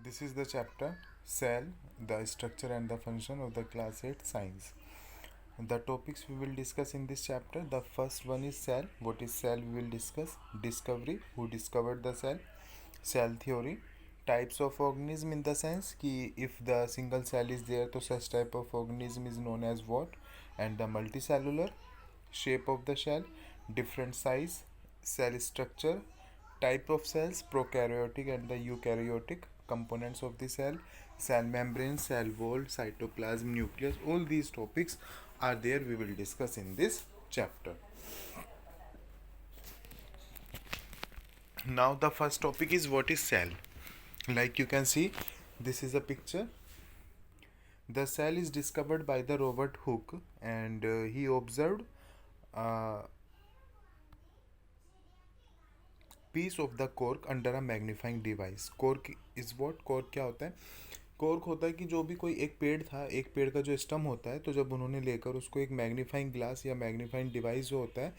This is the chapter Cell, the structure and the function of the class 8 science. The topics we will discuss in this chapter, the first one is cell. What is cell? We will discuss discovery, who discovered the cell theory, types of organism in the sense कि if the single cell is there तो such type of organism is known as what, and the multicellular, shape of the shell, different size, cell structure, type of cells, prokaryotic and the eukaryotic, components of the cell membrane, cell wall, cytoplasm, nucleus, all these topics are there, we will discuss in this chapter. Now the first topic is what is cell. Like you can see, this is a picture. The cell is discovered by the Robert Hooke, and he observed a piece of the cork under a magnifying device. Cork is what? Cork क्या होता है? Cork होता है कि जो भी कोई एक पेड़ था, एक पेड़ का जो स्टम होता है, तो जब उन्होंने लेकर उसको एक मैग्नीफाइंग ग्लास या मैग्नीफाइंग डिवाइस जो होता है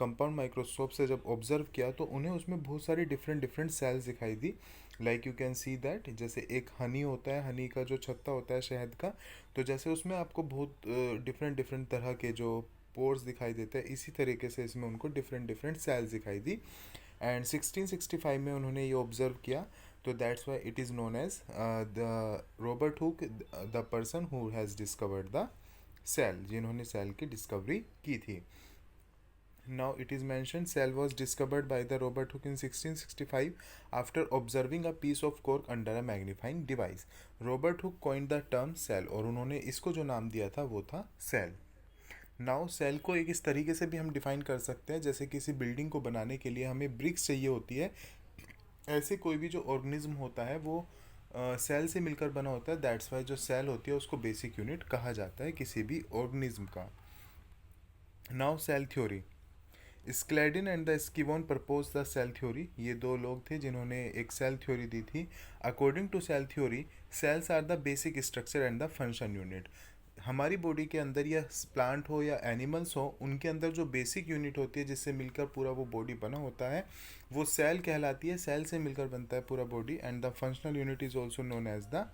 कंपाउंड माइक्रोस्कोप से जब ऑब्जर्व किया, तो उन्हें उसमें बहुत सारी डिफरेंट डिफरेंट सेल्स दिखाई दी. Like you can see that, जैसे एक हनी होता है, हनी का जो छत्ता होता है शहद का, तो जैसे उसमें आपको बहुत डिफरेंट डिफरेंट तरह के जो पोर्स दिखाई देते हैं, इसी तरीके से इसमें उनको डिफरेंट डिफरेंट सेल्स दिखाई दी. एंड 1665 में उन्होंने ये ऑब्जर्व किया, तो that's why it is known as the Robert Hooke, the person who has discovered the cell, जिन्होंने सेल की डिस्कवरी की थी. Now it is mentioned cell was discovered by the Robert Hooke in 1665 after observing a piece of cork under a magnifying device. Robert Hooke coined the term cell, और उन्होंने इसको जो नाम दिया था वो था सेल. नाउ सेल को एक इस तरीके से भी हम डिफाइन कर सकते हैं, जैसे किसी बिल्डिंग को बनाने के लिए हमें ब्रिक्स चाहिए होती है, ऐसे कोई भी जो ऑर्गेनिज्म होता है वो सेल से मिलकर बना होता है. दैट्स वाई जो सेल होती है उसको बेसिक यूनिट कहा जाता है किसी भी ऑर्गेनिज्म का. Now cell theory. Schleiden and the Schwann propose the cell theory. ये दो लोग थे जिन्होंने एक सेल थ्योरी दी थी. According to cell theory, cells are the basic structure and the function unit. हमारी बॉडी के अंदर या प्लांट हो या एनिमल्स हो, उनके अंदर जो बेसिक यूनिट होती है जिससे मिलकर पूरा वो बॉडी बना होता है, वो सेल कहलाती है. सेल से मिलकर बनता है पूरा body, and the functional unit is also known as the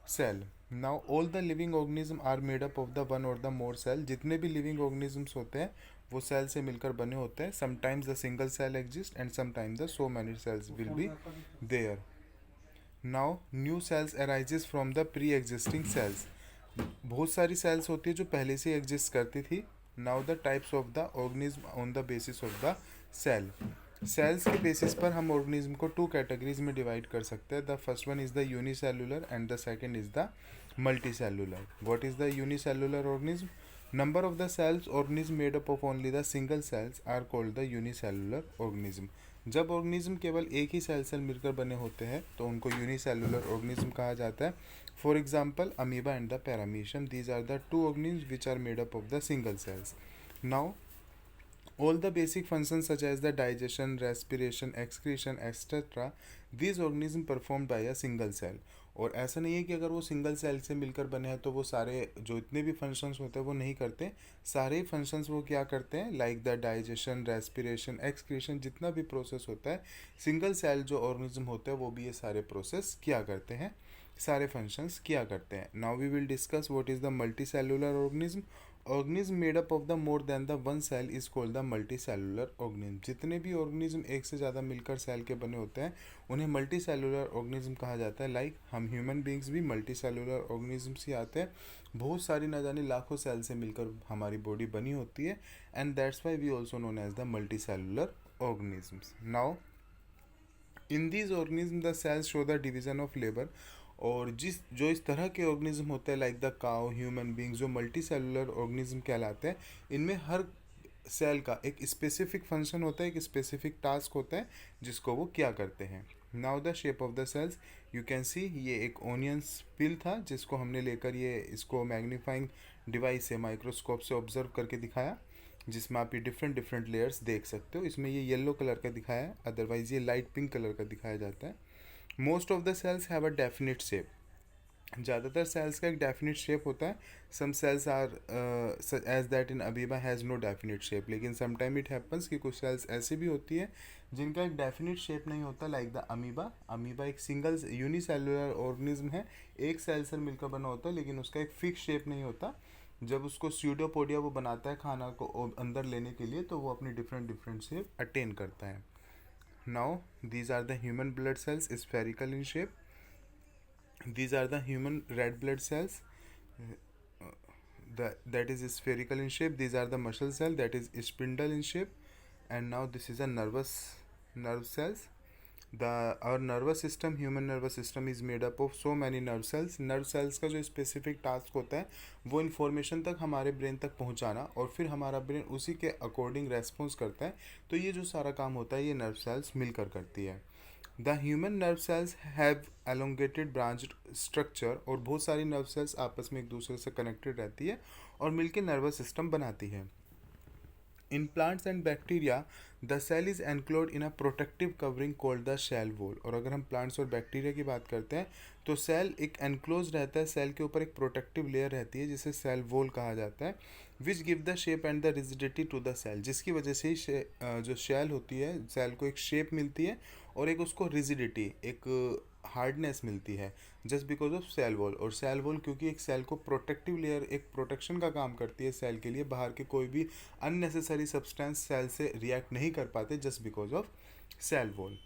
cell. Now all the living organism are made up of the one और द मोर सेल. जितने भी लिविंग ऑर्गेनिजम्स होते हैं वो सेल से मिलकर बने होते हैं. Sometimes the single cell exist and sometimes the so many cells will be there. Now new cells arises from the pre existing cells. बहुत सारी सेल्स होती है जो पहले से एग्जिस्ट करती थी. Now the types of the organism on the basis of the cell. Cells के बेसिस पर हम ऑर्गेनिज्म को टू कैटेगरीज में डिवाइड कर सकते हैं. The first one is the unicellular and the second is the multicellular. What is the unicellular organism? Number of the cells organism made up of only the single cells are called the unicellular organism. जब organism केवल एक ही cell से मिलकर बने होते हैं तो उनको यूनिसेलुलर ऑर्गेनिज्म कहा जाता है. For example amoeba and the paramecium, these are the two organism which are made up of the single cells. Now all the basic functions such as the digestion, respiration, excretion, etc. these organisms performed by a single cell. और ऐसा नहीं है कि अगर वो single cell से मिलकर बने हैं तो वो सारे जो इतने भी फंक्शंस होते हैं वो नहीं करते. सारे फंक्शंस वो क्या करते हैं, like the digestion, respiration, excretion, जितना भी प्रोसेस होता है सिंगल सेल जो ऑर्गेनिज्म होते हैं वो भी ये सारे प्रोसेस किया करते हैं, सारे फंक्शंस किया करते हैं. Now we will discuss what is the multicellular organism. Organism made up of the more than the one cell is called the multicellular organism. जितने भी ऑर्गेनिज्म एक से ज़्यादा मिलकर सेल के बने होते हैं उन्हें मल्टी सेलुलर ऑर्गेनिज्म कहा जाता है. लाइक हम ह्यूमन बींग्स भी मल्टी सेलुलर ऑर्गेनिज्म्स ही आते हैं. बहुत सारी न जाने लाखों सेल से मिलकर हमारी बॉडी बनी होती है, and that's why we also known as the multicellular organisms. Now in these organism the cells show the division of labour. और जो इस तरह के ऑर्गेनिज्म होते हैं like the cow, human beings, जो मल्टी सेलुलर ऑर्गेनिज्म कहलाते हैं, इनमें हर सेल का एक स्पेसिफिक फंक्शन होता है, एक स्पेसिफिक टास्क होता है जिसको वो क्या करते हैं. Now the shape of the cells. You can see ये एक ओनियंस पिल था जिसको हमने लेकर ये इसको मैग्नीफाइंग डिवाइस से माइक्रोस्कोप से ऑब्जर्व करके दिखाया, जिसमें आप ये डिफरेंट डिफरेंट लेयर्स देख सकते हो. इसमें ये येलो कलर का दिखाया है, अदरवाइज ये लाइट पिंक कलर का दिखाया जाता है. Most of the cells have a definite shape. ज़्यादातर सेल्स का एक डेफिनेट शेप होता है. Some cells are as that in amoeba has no definite shape. लेकिन समटाइम इट हैपन्स कि कुछ सेल्स ऐसी भी होती है जिनका एक डेफिनेट शेप नहीं होता, लाइक द अमीबा. अमीबा एक सिंगल यूनिसेलुलर ऑर्गेनिज्म है, एक सेल से मिलकर बना होता है, लेकिन उसका एक फिक्स शेप नहीं होता. जब उसको स्यूडोपोडिया वो बनाता है खाना को अंदर लेने के लिए, तो वो अपनी डिफरेंट डिफरेंट शेप अटेन करता है. Now these are the human blood cells, spherical in shape. These are the human red blood cells, that is spherical in shape. These are the muscle cell, that is spindle in shape. And now this is a nerve cells. The our nervous system, human nervous system is made up of so many nerve cells. nerve cells का जो specific task होता है वो information तक हमारे brain तक पहुंचाना, और फिर हमारा ब्रेन उसी के अकॉर्डिंग रेस्पॉन्स करता है. तो ये जो सारा काम होता है ये नर्व सेल्स मिलकर करती है. The human nerve cells have elongated branched structure. और बहुत सारी नर्व सेल्स आपस में एक दूसरे से कनेक्टेड रहती है और मिलकर नर्वस सिस्टम बनाती है. In plants and bacteria the cell is enclose in a protective covering called the cell wall. और अगर हम प्लांट्स और बैक्टीरिया की बात करते हैं तो सेल एक एनक्लोज रहता है, सेल के ऊपर एक प्रोटेक्टिव लेयर रहती है जिसे सेल वॉल कहा जाता है, which give the shape and the rigidity to the cell. जिसकी वजह से ही जो सेल होती है, सेल को एक शेप मिलती है और एक उसको रिजिडिटी, एक हार्डनेस मिलती है, just because of cell wall. और सेल वॉल क्योंकि एक सेल को प्रोटेक्टिव लेयर, एक प्रोटेक्शन का काम करती है सेल के लिए, बाहर के कोई भी अननेसेसरी सब्सटेंस सेल से रिएक्ट नहीं कर पाते just because of cell wall.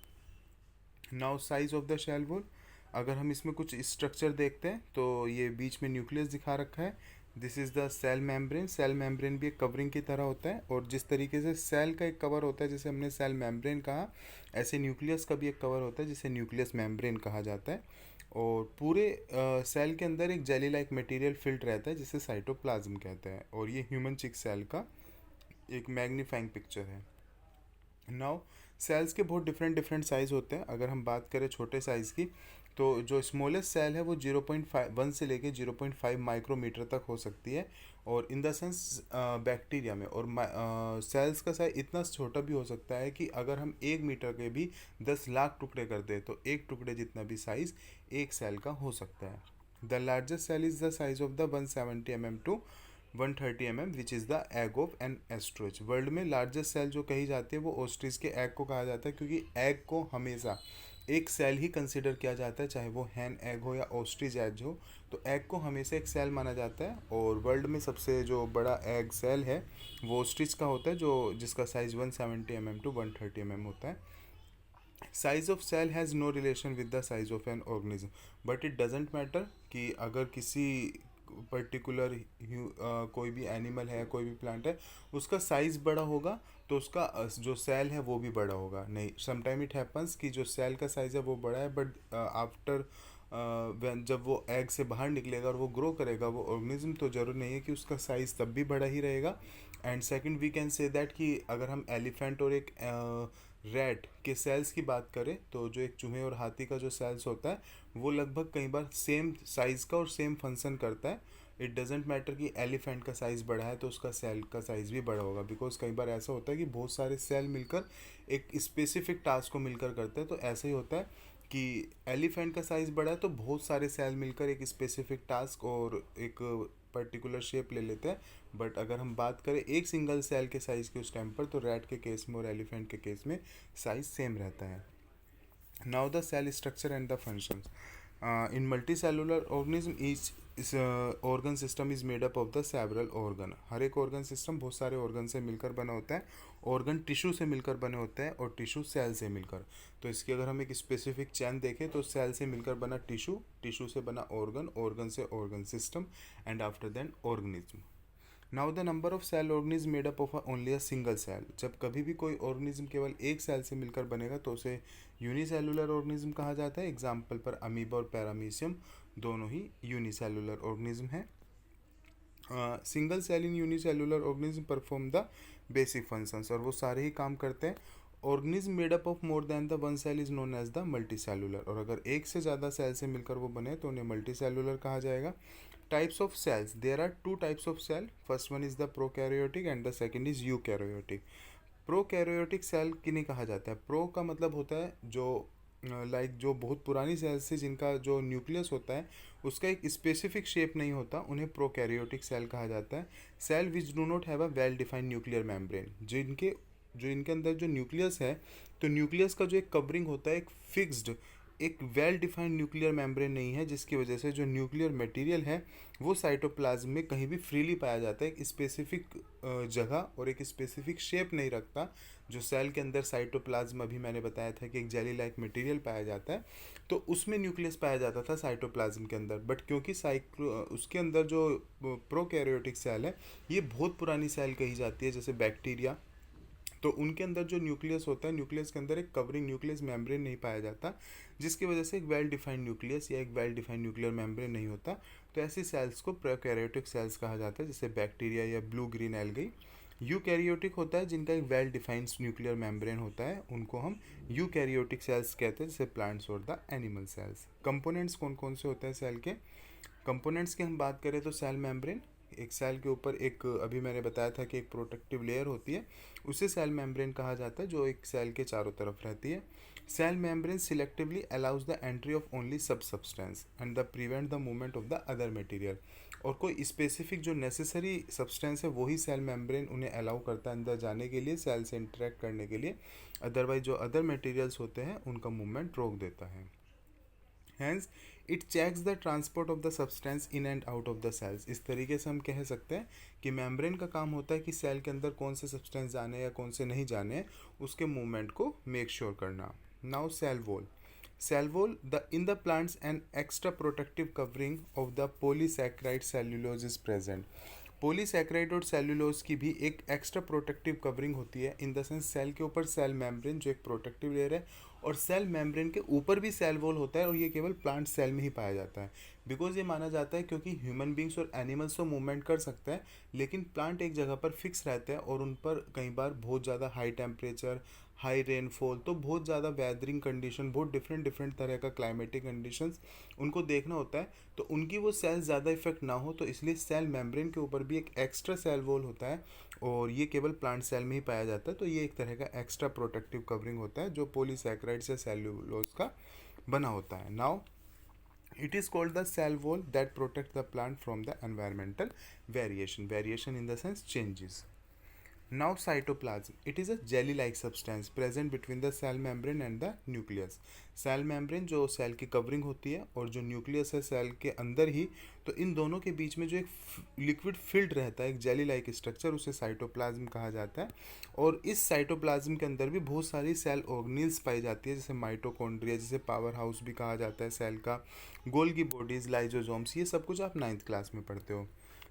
Now size of the cell wall. अगर हम इसमें कुछ स्ट्रक्चर देखते हैं तो ये बीच में न्यूक्लियस दिखा रखा है. This is the cell membrane. Cell membrane भी एक कवरिंग की तरह होता है, और जिस तरीके से सेल का एक कवर होता है जिसे हमने सेल मेम्ब्रेन कहा, ऐसे न्यूक्लियस का भी एक कवर होता है जिसे न्यूक्लियस मेम्ब्रेन कहा जाता है. और पूरे सेल के अंदर एक जेली लाइक मटेरियल फिल्ड रहता है जिसे साइटोप्लाज्म कहते हैं. और ये ह्यूमन चिक सेल का एक मैग्नीफाइंग पिक्चर है. नाउ सेल्स के बहुत डिफरेंट डिफरेंट साइज़ होते हैं. अगर हम बात करें छोटे साइज़ की, तो जो स्मॉलेस्ट सेल है वो 0.1 से लेके 0.5 माइक्रोमीटर तक हो सकती है. और इन द सेंस बैक्टीरिया में और सेल्स का साइज इतना छोटा भी हो सकता है कि अगर हम 1 मीटर के भी 10 लाख टुकड़े कर दें तो एक टुकड़े जितना भी साइज़ एक सेल का हो सकता है. The largest cell is the size of the 170 mm to 130 mm, which is the egg of an ostrich. World में लार्जेस्ट सेल जो कही जाती है वो ऑस्ट्रिच के एग को कहा जाता है, क्योंकि एग को हमेशा एक सेल ही कंसिडर किया जाता है, चाहे वो हैन एग हो या ऑस्ट्रिच एग हो, तो एग को हमेशा एक सेल माना जाता है. और वर्ल्ड में सबसे जो बड़ा एग सेल है वो ऑस्ट्रिच का होता है, जो जिसका साइज़ 170 mm टू 130 mm होता है. Size of cell has no relation with the size of an organism, but it doesn't matter कि अगर किसी पर्टिकुलर कोई भी एनिमल है, कोई भी प्लांट है, उसका साइज़ बड़ा होगा तो उसका जो सेल है वो भी बड़ा होगा. नहीं, समटाइम इट हैपन्स कि जो सेल का साइज़ है वो बड़ा है, बट आफ्टर जब वो एग से बाहर निकलेगा और वो ग्रो करेगा वो ऑर्गेनिज्म, तो ज़रूर नहीं है कि उसका साइज़ तब भी बड़ा ही रहेगा. And second we can say that कि अगर हम एलिफेंट और एक रैट के सेल्स की बात करें, तो जो एक चूहे और हाथी का जो सेल्स होता है वो लगभग कई बार सेम साइज़ का और सेम फंक्शन करता है. इट डजेंट मैटर कि एलिफेंट का साइज़ बड़ा है तो उसका सेल का साइज़ भी बड़ा होगा, बिकॉज कई बार ऐसा होता है कि बहुत सारे सेल मिलकर एक स्पेसिफिक टास्क को मिलकर करते हैं. तो ऐसा ही होता है कि एलिफेंट का साइज़ बड़ा है तो बहुत सारे सेल मिलकर एक स्पेसिफिक टास्क और एक पर्टिकुलर शेप ले लेते हैं. बट अगर हम बात करें एक सिंगल सेल के साइज़ के उस टाइम पर, तो रैट के केस में और एलिफेंट के केस में साइज़ सेम रहता है. Now the cell structure and the functions. In multicellular organism each organ system is made up of the several organ. हर एक ऑर्गन सिस्टम बहुत सारे ऑर्गन से मिलकर बना होता है. ऑर्गन टिश्यू से मिलकर बने होते हैं और टिश्यू सेल से मिलकर. तो इसकी अगर हम एक स्पेसिफिक चैन देखें तो सेल से मिलकर बना टिश्यू, टिश्यू से बना ऑर्गन, ऑर्गन से organ system, and after then organism. Now the number of cell organism made up of only a single cell. जब कभी भी कोई ऑर्गेनिज्म केवल एक सेल से मिलकर बनेगा तो उसे यूनिसेलुलर ऑर्गेनिज्म कहा जाता है. एग्जाम्पल पर अमीबा और पैरामीशियम दोनों ही यूनिसेलुलर ऑर्गेनिज्म है. Single cell in unicellular organism perform the basic functions. और वो सारे ही काम करते हैं. Organism made up of more than the one cell is known as the multicellular. और अगर एक से ज़्यादा सेल से मिलकर वो बने तो उन्हें मल्टी सेलुलर कहा जाएगा. Types of cells. There are two types of cell. First one is the prokaryotic and the second is eukaryotic. Prokaryotic cell किन्हें कहा जाता है? प्रो का मतलब होता है जो लाइक जो बहुत पुरानी सेल्स से जिनका जो न्यूक्लियस होता है उसका एक स्पेसिफिक शेप नहीं होता, उन्हें प्रोकैरियोटिक सेल कहा जाता है। Cell which do not have a well defined nuclear membrane, जो इनके अंदर जो न्यूक्लियस है, तो न्यूक्लियस का जो एक कवरिंग होता है एक फिक्स्ड, एक वेल डिफाइंड न्यूक्लियर मेम्ब्रेन नहीं है, जिसकी वजह से जो न्यूक्लियर मटेरियल है वो साइटोप्लाज्म में कहीं भी फ्रीली पाया जाता है, एक स्पेसिफिक जगह और एक स्पेसिफिक शेप नहीं रखता। जो सेल के अंदर साइटोप्लाज्म, अभी मैंने बताया था कि एक जेली लाइक मटेरियल पाया जाता है, तो उसमें न्यूक्लियस पाया जाता था साइटोप्लाज्म के अंदर। बट क्योंकि उसके अंदर जो प्रोकैरियोटिक सेल है ये बहुत पुरानी सेल कही जाती है, जैसे बैक्टीरिया, तो उनके अंदर जो न्यूक्लियस होता है, न्यूक्लियस के अंदर एक कवरिंग न्यूक्लियस मेम्ब्रेन नहीं पाया जाता, जिसकी वजह से एक वेल डिफाइंड न्यूक्लियस या एक वेल डिफाइंड न्यूक्लियर मेम्ब्रेन नहीं होता। तो ऐसी सेल्स को प्रोकैरियोटिक सेल्स कहा जाता है, जैसे बैक्टीरिया या ब्लू ग्रीन एल्गी। यूकैरियोटिक होता है जिनका एक वेल डिफाइंड न्यूक्लियर मेम्ब्रेन होता है, उनको हम यूकैरियोटिक सेल्स कहते हैं, जैसे प्लांट्स और द एनिमल सेल्स। कंपोनेंट्स कौन कौन से होते हैं सेल के? कंपोनेंट्स की हम बात करें तो सेल मेम्ब्रेन, एक सेल के ऊपर एक, अभी मैंने बताया था कि एक प्रोटेक्टिव लेयर होती है, उसे सेल मेम्ब्रेन कहा जाता है, जो एक सेल के चारों तरफ रहती है। Cell membrane selectively allows the entry of only सब substance and the prevent the movement of the other material, और कोई स्पेसिफिक जो नेसेसरी सब्सटेंस है वही सेल मेम्ब्रेन उन्हें अलाउ करता है अंदर जाने के लिए, सेल से इंटरेक्ट करने के लिए। अदरवाइज जो अदर मटेरियल्स होते हैं उनका मूवमेंट रोक देता है। Hence it checks the transport of the substance in and out of the cells. इस तरीके से हम कह सकते हैं कि मेम्ब्रेन का काम होता है कि सेल के अंदर कौन से सब्सटेंस जाने हैं या कौन से नहीं जाने हैं, उसके मूवमेंट को मेक श्योर करना। Now cell wall. Cell wall the in the plants an extra protective covering of the polysaccharide cellulose is present. Polysaccharide और सेल्यूलोज की भी एक एक्स्ट्रा प्रोटेक्टिव कवरिंग होती है, इन द सेंस सेल के ऊपर सेल मेम्ब्रेन जो एक प्रोटेक्टिव लेयर है, और सेल मेम्ब्रेन के ऊपर भी सेल वॉल होता है, और ये केवल प्लांट सेल में ही पाया जाता है। बिकॉज ये माना जाता है क्योंकि ह्यूमन बींग्स और एनिमल्स तो मूवमेंट कर सकते हैं, लेकिन प्लांट एक जगह पर फिक्स रहते हैं, और उन पर कई बार बहुत ज़्यादा हाई टेम्परेचर, हाई रेनफॉल, तो बहुत ज़्यादा वेदरिंग कंडीशन, बहुत डिफरेंट डिफरेंट तरह का क्लाइमेटिक कंडीशंस उनको देखना होता है, तो उनकी वो सेल्स ज़्यादा इफेक्ट ना हो, तो इसलिए सेल मेम्ब्रेन के ऊपर भी एक एक्स्ट्रा सेल वॉल होता है, और ये केवल प्लांट सेल में ही पाया जाता है। तो ये एक तरह का एक्स्ट्रा प्रोटेक्टिव कवरिंग होता है जो पॉलीसैकेराइड से सेल्यूलोज का बना होता है। Now it is called the cell wall that protect the plant from the environmental variation in the sense changes. Now cytoplasm, it is a jelly like substance present between the cell membrane and the nucleus. Cell membrane जो cell की covering होती है और जो nucleus है cell के अंदर ही, तो इन दोनों के बीच में जो एक लिक्विड फिल्ड रहता है, एक जेली लाइक स्ट्रक्चर, उसे साइटोप्लाज्म कहा जाता है। और इस साइटोप्लाज्म के अंदर भी बहुत सारी सेल ऑर्गेनील्स पाई जाती है, जैसे माइटोकॉन्ड्रिया, जिसे पावर हाउस भी कहा जाता है सेल का, गोल्गी बॉडीज, लाइजोसोम्स, ये सब कुछ आप 9th क्लास में पढ़ते हो।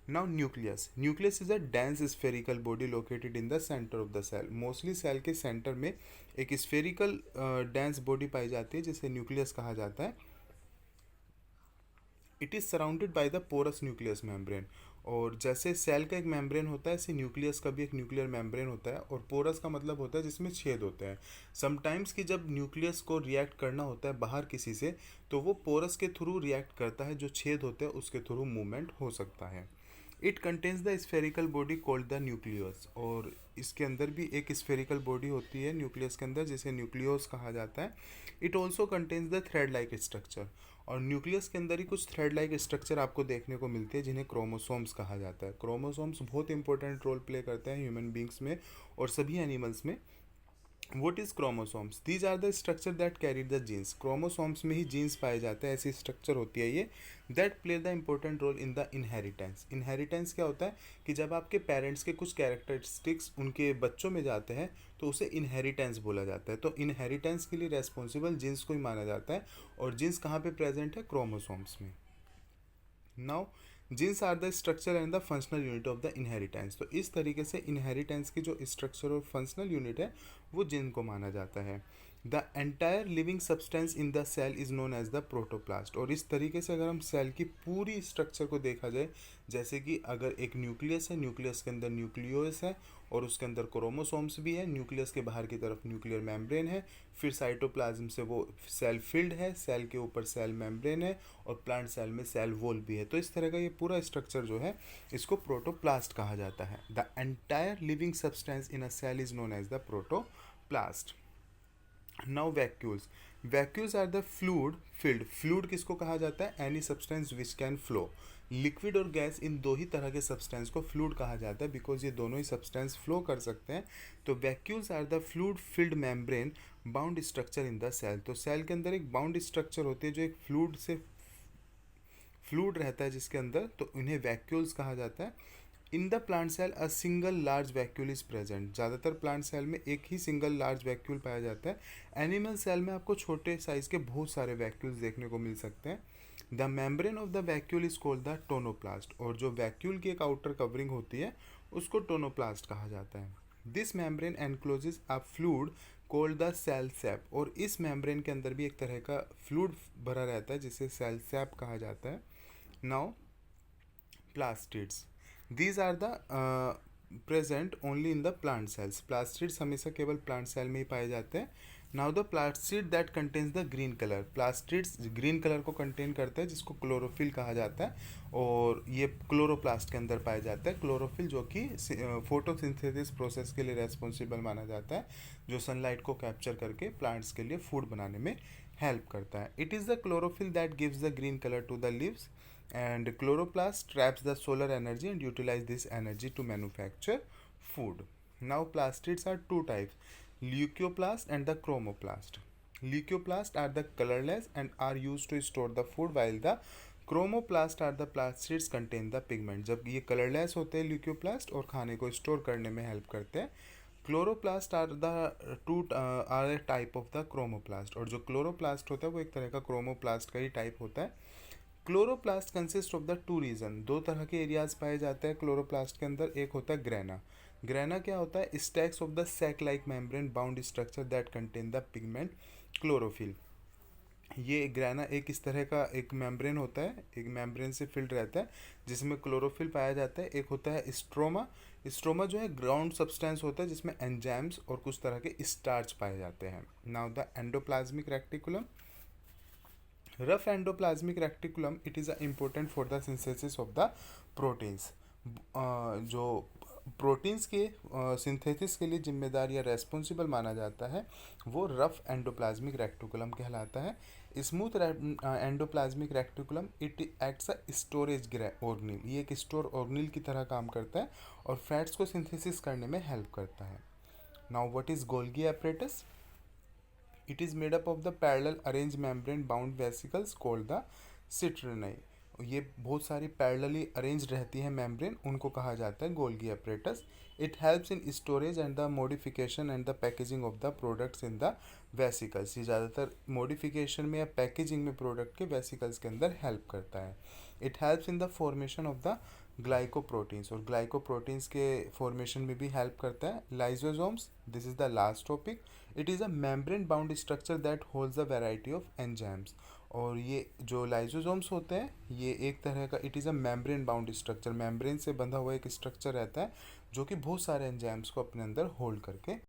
Now nucleus. Nucleus is a dense spherical body located in the center of the cell. Mostly cell के सेंटर में एक स्फेरिकल डेंस बॉडी पाई जाती है जिसे न्यूक्लियस कहा जाता है। It is surrounded by the porous nucleus membrane, और जैसे सेल का एक मेम्ब्रेन होता है, ऐसे न्यूक्लियस का भी एक न्यूक्लियर मेम्ब्रेन होता है, और पोरस का मतलब होता है जिसमें छेद होते हैं। समटाइम्स कि जब न्यूक्लियस को रिएक्ट करना होता है बाहर किसी से, तो वो पोरस के थ्रू रिएक्ट करता है, जो छेद होते हैं उसके थ्रू मूवमेंट हो सकता है। It contains the spherical body called the nucleus, और इसके अंदर भी एक स्फेरिकल बॉडी होती है न्यूक्लियस के अंदर, जिसे न्यूक्लियोस कहा जाता है। It also contains the thread like structure, और न्यूक्लियस के अंदर ही कुछ थ्रेड लाइक स्ट्रक्चर आपको देखने को मिलते हैं जिन्हें क्रोमोसोम्स कहा जाता है। क्रोमोसोम्स बहुत इंपॉर्टेंट रोल प्ले करते हैं ह्यूमन बींग्स में और सभी एनिमल्स में। What is chromosomes? These are the structure that carry the genes. Chromosomes में ही जीन्स पाए जाते हैं, ऐसी स्ट्रक्चर होती है ये, that play the important role in the inheritance. Inheritance क्या होता है कि जब आपके पेरेंट्स के कुछ कैरेक्टरिस्टिक्स उनके बच्चों में जाते हैं तो उसे इनहेरिटेंस बोला जाता है। तो इनहेरिटेंस के लिए रेस्पॉन्सिबल जीन्स को ही माना जाता है, और जीन्स कहाँ पे प्रेजेंट है? क्रोमोसोम्स में। Now genes are the structure and the functional unit of the inheritance. तो इस तरीके से इनहेरिटेंस की जो स्ट्रक्चर और फंक्शनल यूनिट है वो जीन को माना जाता है। The entire living substance in the cell is known as the protoplast. और इस तरीके से अगर हम सेल की पूरी स्ट्रक्चर को देखा जाए, जैसे कि अगर एक न्यूक्लियस है, न्यूक्लियस के अंदर न्यूक्लियोस है और उसके अंदर क्रोमोसोम्स भी है, न्यूक्लियस के बाहर की तरफ न्यूक्लियर मेम्ब्रेन है, फिर साइटोप्लाज्म से वो सेल फिल्ड है, सेल के ऊपर सेल मेम्ब्रेन है, और प्लांट सेल में सेल वॉल भी है। तो इस तरह का ये पूरा स्ट्रक्चर जो है इसको प्रोटोप्लास्ट कहा जाता है। The entire living substance in a cell is known as the protoplast. Now vacuoles, vacuoles are the fluid filled, fluid किसको कहा जाता है, any substance which can flow, liquid और गैस इन दो ही तरह के सब्सटेंस को फ्लूड कहा जाता है बिकॉज ये दोनों ही सब्सटेंस फ्लो कर सकते हैं। तो vacuoles are the fluid filled membrane bound structure in the cell, तो सेल के अंदर एक बाउंड स्ट्रक्चर होती है जो एक फ्लूड से फ्लूड रहता है जिसके अंदर, तो इन्हें वैक्यूल्स कहा जाता है। In the plant cell a single large vacuole is present, ज़्यादातर प्लांट सेल में एक ही सिंगल लार्ज वैक्यूल पाया जाता है। एनिमल सेल में आपको छोटे साइज के बहुत सारे वैक्यूल्स देखने को मिल सकते हैं। The membrane of the vacuole is called the tonoplast, और जो वैक्यूल की एक आउटर कवरिंग होती है उसको टोनोप्लास्ट कहा जाता है। This membrane encloses a fluid called the cell sap, और इस मेम्ब्रेन के अंदर भी एक तरह का फ्लूड भरा रहता है जिसे सेल सैप कहा जाता है। Now plastids, these are the present only in the plant cells, plastids हमेशा केवल प्लांट सेल में ही पाए जाते हैं। Now the plastid that contains the green colour, plastids green colour को कंटेन करता है जिसको क्लोरोफिल कहा जाता है, और ये क्लोरोप्लास्ट के अंदर पाया जाता है। क्लोरोफिल जो कि फोटोसिंथेसिस प्रोसेस के लिए रेस्पॉन्सिबल माना जाता है, जो सनलाइट को कैप्चर करके प्लांट्स के लिए फूड बनाने में हेल्प करता है। It is the chlorophyll that gives the green colour to the leaves, and chloroplast traps the solar energy and utilize this energy to manufacture food. Now plastids are two types, leucoplast and the chromoplast. Leucoplast are the colorless and are used to store the food, while the chromoplast are the plastids contain the pigment, जब ये colorless होते हैं leucoplast और खाने को store करने में help करते हैं। Chloroplast are the two are a type of the chromoplast, और जो क्लोरोप्लास्ट होता है वो एक तरह का क्रोमोप्लास्ट का ही टाइप होता है। Chloroplast consist of the two region, दो तरह के एरियाज पाए जाते हैं क्लोरोप्लास्ट के अंदर। एक होता है ग्रेना, ग्रेना क्या होता है, stacks of the sac like membrane bound structure that contain the pigment chlorophyll. ये ग्रेना एक इस तरह का एक मेम्ब्रेन होता है, एक मेम्ब्रेन से फिल्ड रहता है जिसमें क्लोरोफिल पाया जाता है। एक होता है स्ट्रोमा, स्ट्रोमा जो है ग्राउंड सब्सटेंस होता है जिसमें एंजाइम्स और कुछ तरह के स्टार्च पाए जाते हैं। Now the endoplasmic reticulum, rough endoplasmic reticulum, it is important for the synthesis of the proteins, जो प्रोटीन्स के सिंथेसिस के लिए जिम्मेदार या रेस्पॉन्सिबल माना जाता है वो रफ एंडोप्लाज्मिक रेक्टिकुलम कहलाता है। Smooth endoplasmic reticulum it acts a storage organelle, ये एक स्टोर ऑर्गेनिल की तरह काम करता है और फैट्स को सिंथेसिस करने में हेल्प करता है। Now what is Golgi apparatus, it is made up of the parallel arranged membrane bound vesicles called the cisternae, ये बहुत सारी पैरेलली अरेंज रहती है मेम्ब्रेन, उनको कहा जाता है Golgi apparatus. It helps in storage and the modification and the packaging of the products in the vesicles, ये ज़्यादातर मॉडिफिकेशन में या पैकेजिंग में प्रोडक्ट के वेसिकल्स के अंदर हेल्प करता है। It helps in the formation of the glycoproteins, और ग्लाइकोप्रोटीन्स के फॉर्मेशन में भी हेल्प करता है। Lysosomes, this is the last topic, it is a membrane bound structure that holds a variety of enzymes, और ये जो लाइजोसोम्स होते हैं ये एक तरह का it is a membrane bound structure, membrane से बंधा हुआ एक स्ट्रक्चर रहता है जो कि बहुत सारे एंजाइम्स को अपने अंदर होल्ड करके